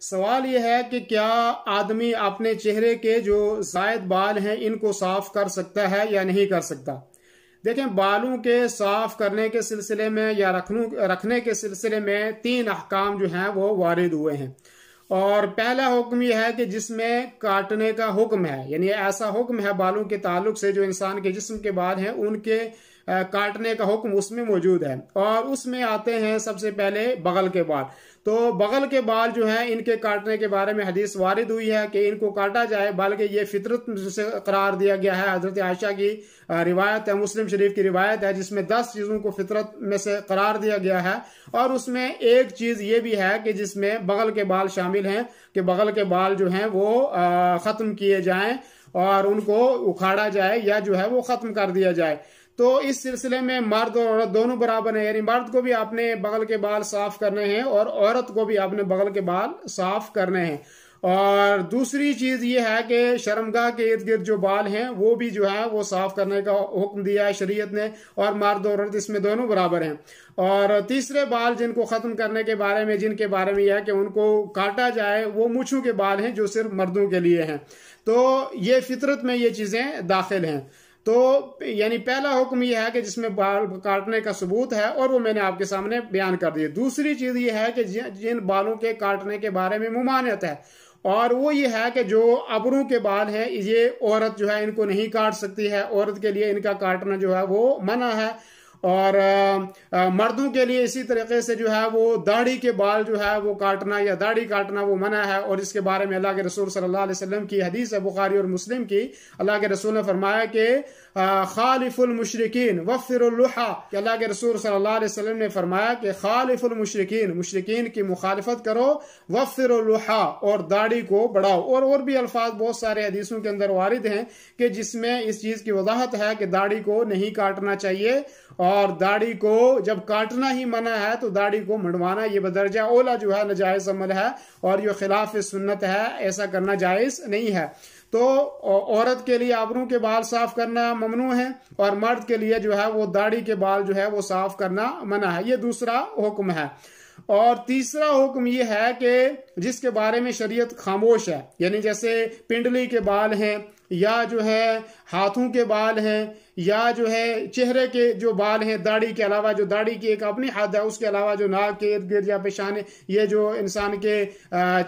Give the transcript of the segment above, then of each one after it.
سوال یہ ہے کہ کیا آدمی اپنے چہرے کے جو زائد بال ہیں ان کو صاف کر سکتا ہے یا نہیں کر سکتا؟ دیکھیں، بالوں کے صاف کرنے کے سلسلے میں یا رکھنے کے سلسلے میں 3 احکام جو ہیں وہ وارد ہوئے ہیں۔ اور پہلا حکم یہ ہے کہ جس میں کاٹنے کا حکم ہے، یعنی ایسا حکم ہے بالوں کے تعلق سے جو انسان کے جسم کے بال ہیں ان کے کاٹنے کا حکم اس میں موجود ہے، اور اس میں آتے ہیں سب سے پہلے بغل کے بال۔ تو بغل کے بال جو ہیں ان کے کاٹنے کے بارے میں حدیث وارد ہوئی ہے کہ ان کو کاٹا جائے، بلکہ یہ فطرت سے قرار دیا گیا ہے۔ حضرت عائشہ کی روایت ہے، مسلم شریف کی روایت ہے، جس میں 10 چیزوں کو فطرت میں سے قرار دیا گیا ہے، اور اس میں ایک چیز یہ بھی ہے کہ جس میں بغل کے بال شامل ہیں کہ بغل کے بال جو ہیں وہ ختم کیے جائیں اور ان کو اکھاڑا جائے یا جو ہے وہ ختم کر دیا جائے۔ تو اس سلسلے میں مرد اور عورت دونوں برابر ہیں، یعنی مرد کو بھی اپنے بغل کے بال صاف کرنے ہیں اور عورت کو بھی اپنے بغل کے بال صاف کرنے ہیں۔ اور دوسری چیز یہ ہے کہ شرمگاہ کے ارد گرد جو بال ہیں وہ بھی جو ہے وہ صاف کرنے کا حکم دیا ہے شریعت نے، اور مرد اور عورت اس میں دونوں برابر ہیں۔ اور تیسرے بال جن کو ختم کرنے کے بارے میں جن کے بارے میں یہ ہے کہ ان کو کاٹا جائے، وہ مونچھوں کے بال ہیں جو صرف مردوں کے لیے ہیں۔ تو یہ فطرت میں یہ چیزیں داخل ہیں۔ تو یعنی پہلا حکم یہ ہے کہ جس میں بال کاٹنے کا ثبوت ہے، اور وہ میں نے آپ کے سامنے بیان کر دیا۔ دوسری چیز یہ ہے کہ جن بالوں کے کاٹنے کے بارے میں ممانعت ہے، اور وہ یہ ہے کہ جو ابروں کے بال ہیں یہ عورت جو ہے ان کو نہیں کاٹ سکتی ہے، عورت کے لیے ان کا کاٹنا جو ہے وہ منع ہے۔ اور مردوں کے لیے اسی طریقے سے جو ہے وہ داڑھی کے بال جو ہے وہ کاٹنا یا داڑھی کاٹنا وہ منع ہے، اور اس کے بارے میں اللہ کے رسول صلی اللہ علیہ وسلم کی حدیث ہے بخاری اور مسلم کی۔ اللہ کے رسول نے فرمایا کہ خالف المشرکین وفر اللحى، کہ اللہ کے رسول صلی اللہ علیہ وسلم نے فرمایا کہ خالف المشرکین، مشرکین کی مخالفت کرو، وفر اللحى، اور داڑھی کو بڑھاؤ۔ اور بھی الفاظ بہت سارے حدیثوں کے اندر وارد ہیں کہ جس میں اس چیز کی وضاحت ہے کہ داڑھی کو نہیں کاٹنا چاہیے، اور داڑھی کو جب کاٹنا ہی منع ہے تو داڑھی کو منڈوانا یہ بدرجہ اولا جو ہے ناجائز عمل ہے، اور یہ خلاف سنت ہے، ایسا کرنا جائز نہیں ہے۔ تو عورت کے لیے ابروں کے بال صاف کرنا ممنوع ہے، اور مرد کے لیے جو ہے وہ داڑھی کے بال جو ہے وہ صاف کرنا منع ہے۔ یہ دوسرا حکم ہے۔ اور تیسرا حکم یہ ہے کہ جس کے بارے میں شریعت خاموش ہے، یعنی جیسے پنڈلی کے بال ہیں، یا جو ہے ہاتھوں کے بال ہیں، یا جو ہے چہرے کے جو بال ہیں، داڑھی کے علاوہ، جو داڑھی کی ایک اپنی حد ہے، اس کے علاوہ جو ناک کے ارد گرد یا پیشانے، یہ جو انسان کے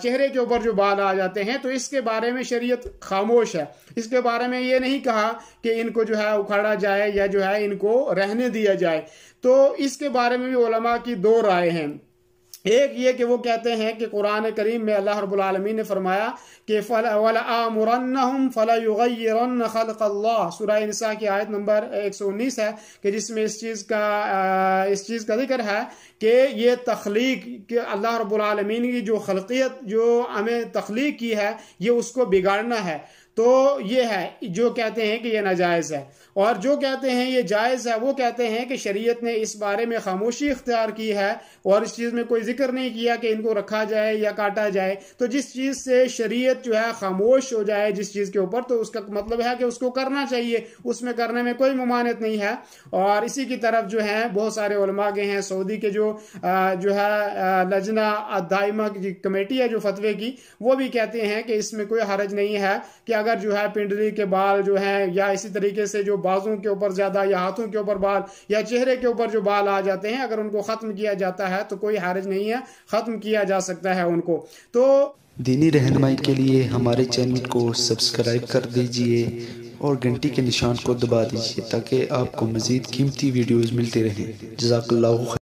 چہرے کے اوپر جو بال آ جاتے ہیں، تو اس کے بارے میں شریعت خاموش ہے۔ اس کے بارے میں یہ نہیں کہا کہ ان کو جو ہے اکھاڑا جائے یا جو ہے ان کو رہنے دیا جائے۔ تو اس کے بارے میں بھی علماء کی 2 رائے ہیں۔ ایک یہ کہ وہ کہتے ہیں کہ قرآن کریم میں اللہ رب العالمین نے فرمایا کہ وَلَآمُرَنَّهُمْ فَلَيُغَيِّرَنَّ خَلْقَ اللَّهِ، سورہ نساء کی آیت نمبر 119 ہے، کہ جس میں اس چیز کا ذکر ہے کہ یہ تخلیق، کہ اللہ رب العالمین کی جو خلقیت جو ہمیں تخلیق کی ہے یہ اس کو بگاڑنا ہے۔ تو یہ ہے جو کہتے ہیں کہ یہ ناجائز ہے، اور جو کہتے ہیں یہ جائز ہے وہ کہتے ہیں کہ شریعت نے اس بارے میں خاموشی اختیار کی ہے، اور اس چیز میں کوئی ذکر نہیں کیا کہ ان کو رکھا جائے یا کاٹا جائے۔ تو جس چیز سے شریعت جو ہے خاموش ہو جائے جس چیز کے اوپر، تو اس کا مطلب ہے کہ اس کو کرنا چاہیے، اس میں کرنے میں کوئی ممانعت نہیں ہے۔ اور اسی کی طرف جو ہے بہت سارے علماء گئے ہیں، سعودی کے جو ہے لجنہ دائمہ کی کمیٹی ہے جو فتوے کی، وہ بھی کہتے ہیں کہ اس میں کوئی حرج نہیں ہے کہ اگر جو ہے پنڈلی کے بال جو ہیں، یا اسی طریقے سے جو بازوں کے اوپر زیادہ یا ہاتھوں کے اوپر بال یا چہرے کے اوپر جو بال آ جاتے ہیں، اگر ان کو ختم کیا جاتا ہے تو کوئی حرج نہیں ہے، ختم کیا جا سکتا ہے ان کو۔ تو دینی رہنمائی کے لیے ہمارے چینل کو سبسکرائب کر دیجئے اور گھنٹی کے نشان کو دبا دیجئے تاکہ آپ کو مزید قیمتی ویڈیوز ملتے رہیں۔ جزاک اللہ خیر۔